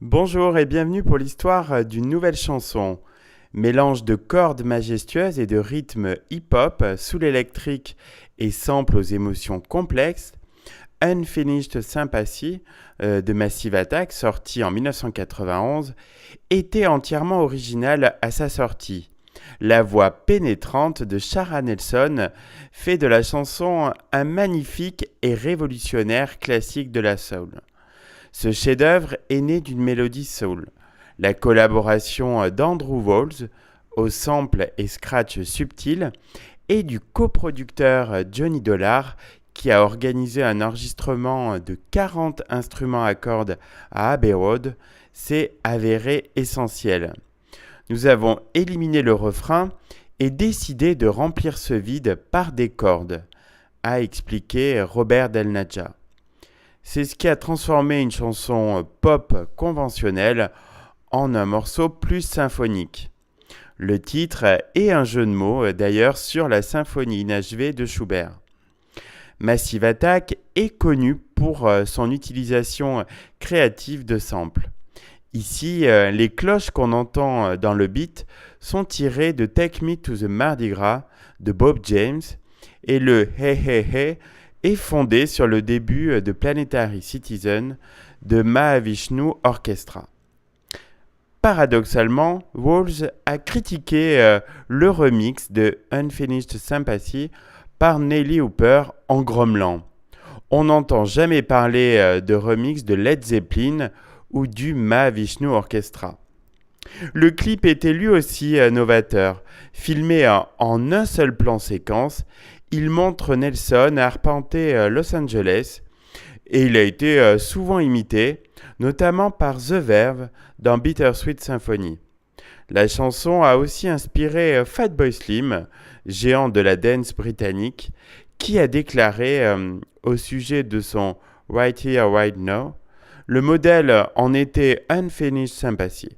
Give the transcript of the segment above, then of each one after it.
Bonjour et bienvenue pour l'histoire d'une nouvelle chanson. Mélange de cordes majestueuses et de rythmes hip-hop sous l'électrique et samples aux émotions complexes, Unfinished Sympathy de Massive Attack, sorti en 1991, était entièrement original à sa sortie. La voix pénétrante de Shara Nelson fait de la chanson un magnifique et révolutionnaire classique de la soul. Ce chef-d'œuvre est né d'une mélodie soul. La collaboration d'Andrew Walls au sample et scratch subtil et du coproducteur Johnny Dollar qui a organisé un enregistrement de 40 instruments à cordes à Abbey Road s'est avéré essentiel. Nous avons éliminé le refrain et décidé de remplir ce vide par des cordes, a expliqué Robert Del Naja. C'est ce qui a transformé une chanson pop conventionnelle en un morceau plus symphonique. Le titre est un jeu de mots d'ailleurs sur la symphonie inachevée de Schubert. Massive Attack est connu pour son utilisation créative de samples. Ici, les cloches qu'on entend dans le beat sont tirées de Take Me to the Mardi Gras de Bob James et le Hey Hey Hey est fondé sur le début de Planetary Citizen de Mahavishnu Orchestra. Paradoxalement, Walls a critiqué le remix de Unfinished Sympathy par Nelly Hooper en grommelant. On n'entend jamais parler de remix de Led Zeppelin ou du Mahavishnu Orchestra. Le clip était lui aussi novateur. Filmé en un seul plan séquence, il montre Nelson arpenter Los Angeles et il a été souvent imité, notamment par The Verve dans Bittersweet Symphony. La chanson a aussi inspiré Fatboy Slim, géant de la dance britannique, qui a déclaré au sujet de son Right Here, Right Now, le modèle en était Unfinished Sympathy.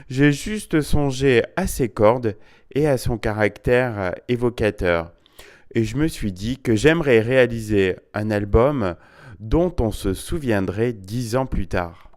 J'ai juste songé à ses cordes et à son caractère évocateur. Et je me suis dit que j'aimerais réaliser un album dont on se souviendrait 10 ans plus tard.